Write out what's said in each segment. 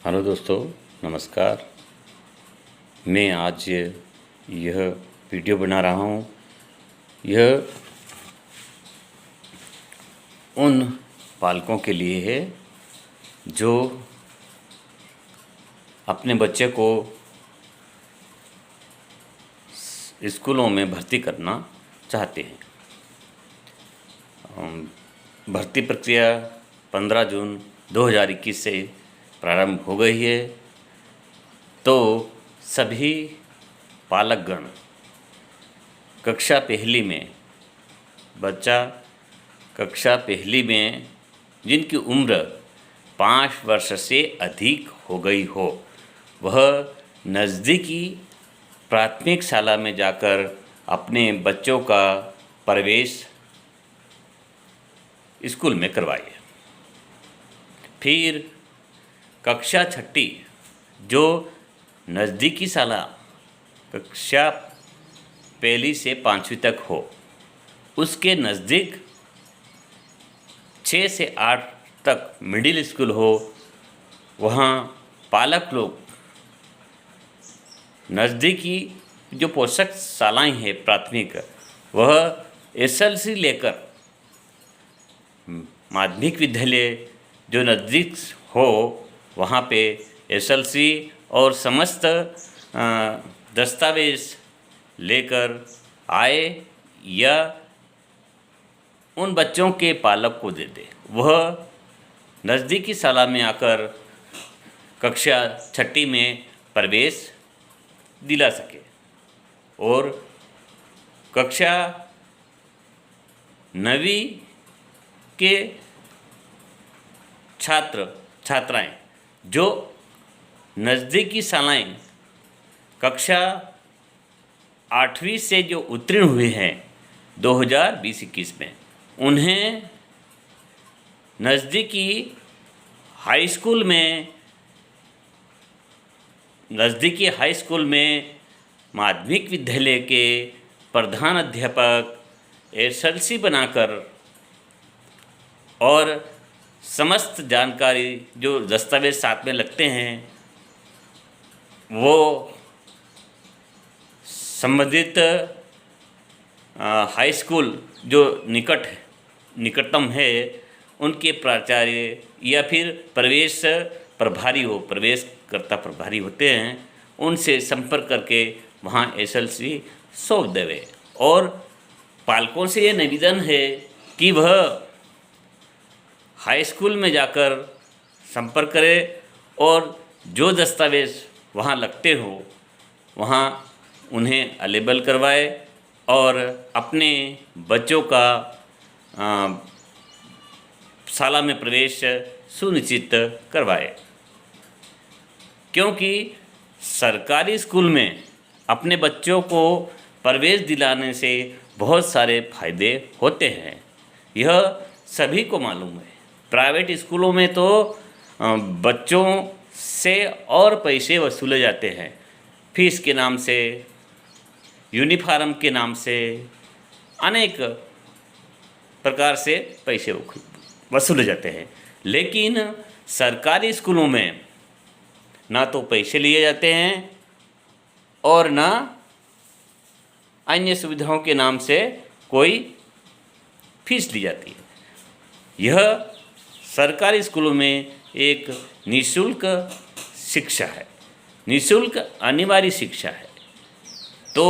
Hello दोस्तों, नमस्कार। मैं आज यह वीडियो बना रहा हूँ। यह उन पालकों के लिए है जो अपने बच्चे को स्कूलों में भर्ती करना चाहते हैं। भर्ती प्रक्रिया 15 जून 2021 से प्रारंभ हो गई है। तो सभी पालकगण कक्षा पहली में बच्चा कक्षा पहली में जिनकी उम्र 5 वर्ष से अधिक हो गई हो, वह नज़दीकी प्राथमिक शाला में जाकर अपने बच्चों का प्रवेश स्कूल में करवाइए। फिर कक्षा छठी जो नज़दीकी शाला कक्षा पहली से 5वीं तक हो, उसके नज़दीक 6 से 8 तक मिडिल स्कूल हो, वहाँ पालक लोग नज़दीकी जो पोषक शालाएँ हैं प्राथमिक, वह एसएलसी लेकर माध्यमिक विद्यालय जो नज़दीक हो वहाँ पे एसएलसी और समस्त दस्तावेज लेकर आए या उन बच्चों के पालक को दे दे। वह नज़दीकी शाला में आकर कक्षा छठी में प्रवेश दिला सके और कक्षा 9वीं के छात्राएं जो नज़दीकी शालाएँ कक्षा 8वीं से जो उत्तीर्ण हुए हैं 2020-21 में, उन्हें नज़दीकी हाई स्कूल में माध्यमिक विद्यालय के प्रधान अध्यापक एसएलसी बनाकर और समस्त जानकारी जो दस्तावेज साथ में लगते हैं वो संबंधित हाई स्कूल जो निकटतम है उनके प्राचार्य या फिर प्रवेशकर्ता प्रभारी होते हैं, उनसे संपर्क करके वहाँ एसएलसी सौंप देवे। और पालकों से ये निवेदन है कि वह हाई स्कूल में जाकर संपर्क करें और जो दस्तावेज वहाँ लगते हो वहाँ उन्हें अवेलेबल करवाए और अपने बच्चों का शाला में प्रवेश सुनिश्चित करवाए। क्योंकि सरकारी स्कूल में अपने बच्चों को प्रवेश दिलाने से बहुत सारे फायदे होते हैं, यह सभी को मालूम है। प्राइवेट स्कूलों में तो बच्चों से और पैसे वसूले जाते हैं, फीस के नाम से, यूनिफॉर्म के नाम से, अनेक प्रकार से पैसे वसूले जाते हैं। लेकिन सरकारी स्कूलों में ना तो पैसे लिए जाते हैं और ना अन्य सुविधाओं के नाम से कोई फीस ली जाती है। यह सरकारी स्कूलों में एक निःशुल्क शिक्षा है, निःशुल्क अनिवार्य शिक्षा है। तो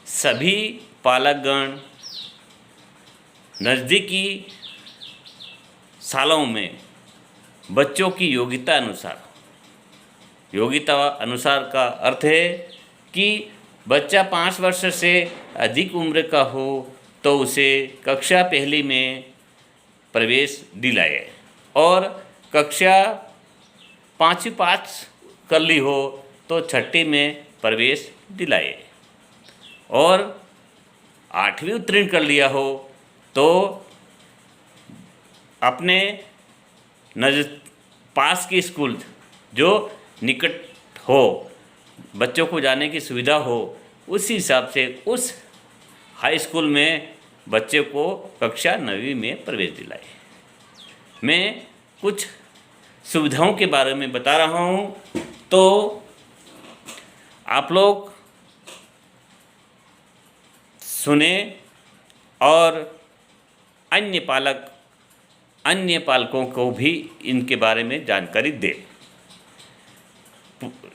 सभी पालकगण नज़दीकी शालाओं में बच्चों की योग्यता अनुसार का अर्थ है कि बच्चा 5 वर्ष से अधिक उम्र का हो तो उसे कक्षा पहली में प्रवेश दिलाए और कक्षा 5वीं पास कर ली हो तो छठी में प्रवेश दिलाए और 8वीं उत्तीर्ण कर लिया हो तो अपने पास के स्कूल जो निकट हो, बच्चों को जाने की सुविधा हो, उसी हिसाब से उस हाई स्कूल में बच्चे को कक्षा 9वीं में प्रवेश दिलाए। मैं कुछ सुविधाओं के बारे में बता रहा हूँ, तो आप लोग सुने और अन्य पालकों को भी इनके बारे में जानकारी दें।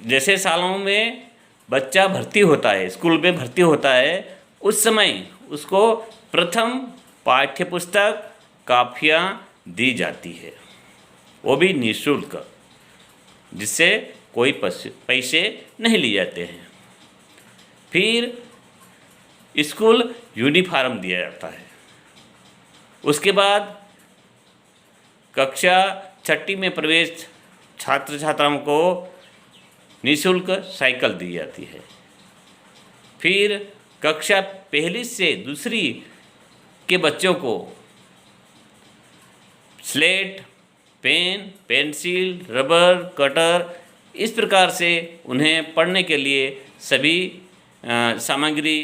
जैसे सालों में बच्चा भर्ती होता है, स्कूल में भर्ती होता है, उस समय उसको प्रथम पाठ्यपुस्तक कापियाँ दी जाती है, वो भी निःशुल्क, जिससे कोई पैसे नहीं लिए जाते हैं। फिर स्कूल यूनिफॉर्म दिया जाता है। उसके बाद कक्षा 6ठी में प्रवेश छात्र छात्राओं को निःशुल्क साइकिल दी जाती है। फिर कक्षा 1 से 2 के बच्चों को slate, pen, pencil, rubber, cutter, इस प्रकार से उन्हें पढ़ने के लिए सभी सामग्री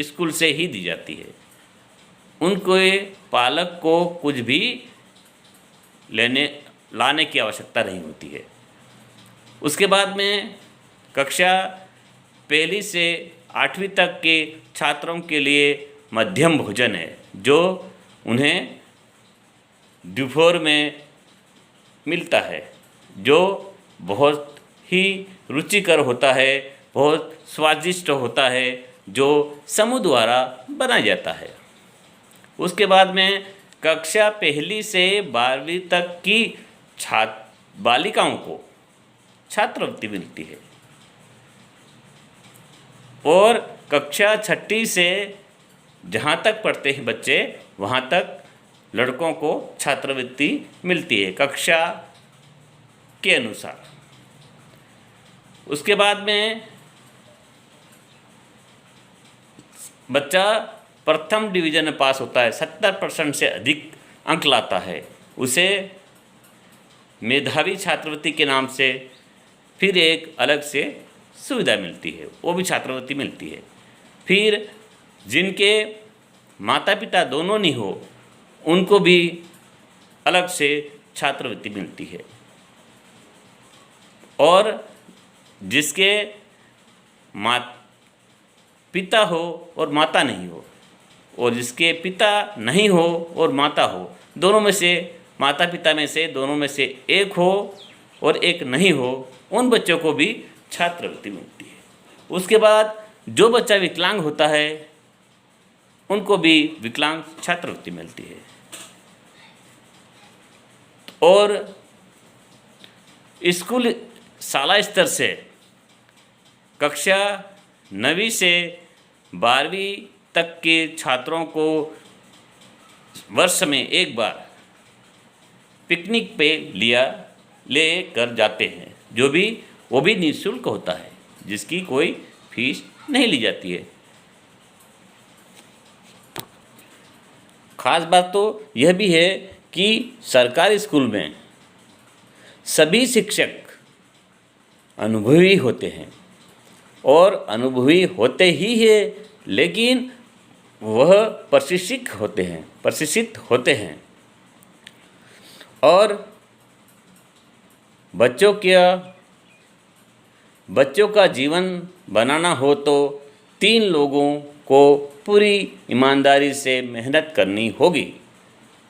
स्कूल से ही दी जाती है। उनके पालक को कुछ भी लाने की आवश्यकता नहीं होती है। उसके बाद में कक्षा 1 से 8वीं तक के छात्रों के लिए मध्यम भोजन है, जो उन्हें दोपहर में मिलता है, जो बहुत ही रुचिकर होता है, बहुत स्वादिष्ट होता है, जो समूह द्वारा बनाया जाता है। उसके बाद में कक्षा 1 से 12वीं तक की बालिकाओं को छात्रवृत्ति मिलती है, और कक्षा 6ठी से जहाँ तक पढ़ते हैं बच्चे, वहाँ तक लड़कों को छात्रवृत्ति मिलती है कक्षा के अनुसार। उसके बाद में बच्चा प्रथम डिवीज़न में पास होता है, 70% से अधिक अंक लाता है, उसे मेधावी छात्रवृत्ति के नाम से फिर एक अलग से सुविधा मिलती है, वो भी छात्रवृत्ति मिलती है। फिर जिनके माता पिता दोनों नहीं हो, उनको भी अलग से छात्रवृत्ति मिलती है। और जिसके पिता हो और माता नहीं हो, और जिसके पिता नहीं हो और माता हो, दोनों में से, माता पिता में से दोनों में से एक हो और एक नहीं हो, उन बच्चों को भी छात्रवृत्ति मिलती है। उसके बाद जो बच्चा विकलांग होता है, उनको भी विकलांग छात्रवृत्ति मिलती है। और स्कूल शाला स्तर से कक्षा 9वीं से 12वीं तक के छात्रों को वर्ष में एक बार पिकनिक पे ले कर जाते हैं, वो भी निःशुल्क होता है, जिसकी कोई फीस नहीं ली जाती है। खास बात तो यह भी है कि सरकारी स्कूल में सभी शिक्षक अनुभवी होते हैं, और अनुभवी होते ही है, लेकिन वह प्रशिक्षित होते हैं। और बच्चों का जीवन बनाना हो तो 3 लोगों को पूरी ईमानदारी से मेहनत करनी होगी।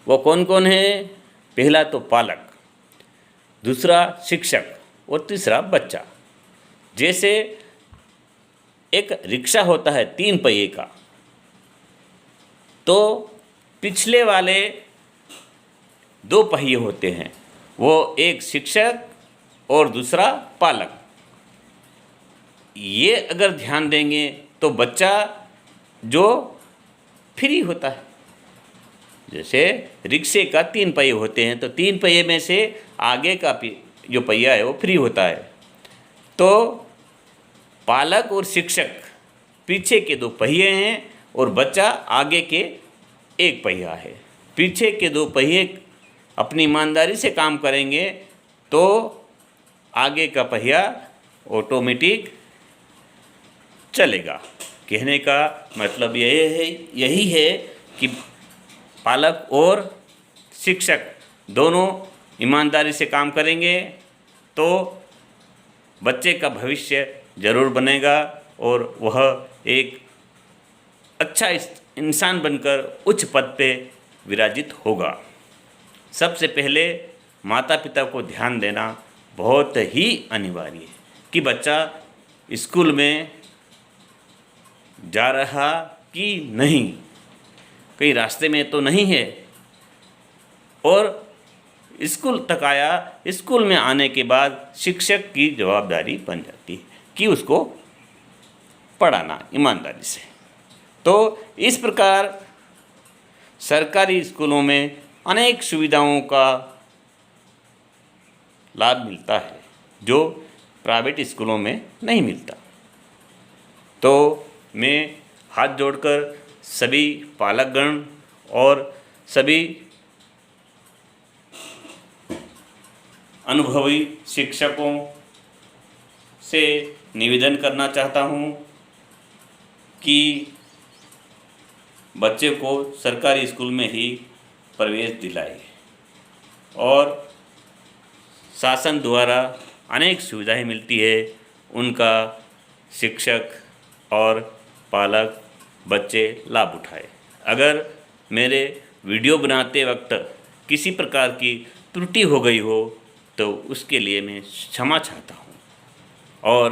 वो कौन कौन है? पहला तो पालक, दूसरा शिक्षक, और तीसरा बच्चा। जैसे एक रिक्शा होता है 3 पहिए का, तो पिछले वाले 2 पहिए होते हैं, वो एक शिक्षक और दूसरा पालक। ये अगर ध्यान देंगे तो बच्चा जो फ्री होता है, जैसे रिक्शे का 3 पहिए होते हैं, तो 3 पहिए में से आगे का जो पहिया है वो फ्री होता है। तो पालक और शिक्षक पीछे के 2 पहिए हैं, और बच्चा आगे के 1 पहिया है। पीछे के 2 पहिए अपनी ईमानदारी से काम करेंगे तो आगे का पहिया ऑटोमेटिक चलेगा। कहने का मतलब यही है कि पालक और शिक्षक दोनों ईमानदारी से काम करेंगे तो बच्चे का भविष्य जरूर बनेगा और वह एक अच्छा इंसान बनकर उच्च पद पे विराजित होगा। सबसे पहले माता पिता को ध्यान देना बहुत ही अनिवार्य है कि बच्चा स्कूल में जा रहा कि नहीं, कहीं रास्ते में तो नहीं है, और स्कूल तक आया, स्कूल में आने के बाद शिक्षक की जवाबदारी बन जाती है कि उसको पढ़ाना ईमानदारी से। तो इस प्रकार सरकारी स्कूलों में अनेक सुविधाओं का लाभ मिलता है जो प्राइवेट स्कूलों में नहीं मिलता। तो मैं हाथ जोड़कर सभी पालकगण और सभी अनुभवी शिक्षकों से निवेदन करना चाहता हूँ कि बच्चे को सरकारी स्कूल में ही प्रवेश दिलाए और शासन द्वारा अनेक सुविधाएं मिलती है, उनका शिक्षक और पालक बच्चे लाभ उठाए। अगर मेरे वीडियो बनाते वक्त किसी प्रकार की त्रुटि हो गई हो तो उसके लिए मैं क्षमा चाहता हूँ, और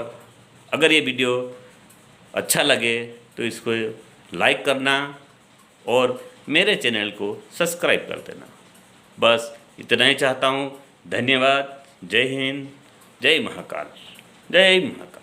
अगर ये वीडियो अच्छा लगे तो इसको लाइक करना और मेरे चैनल को सब्सक्राइब कर देना। बस इतना ही चाहता हूँ। धन्यवाद। जय हिंद, जय महाकाल, जय महाकाल।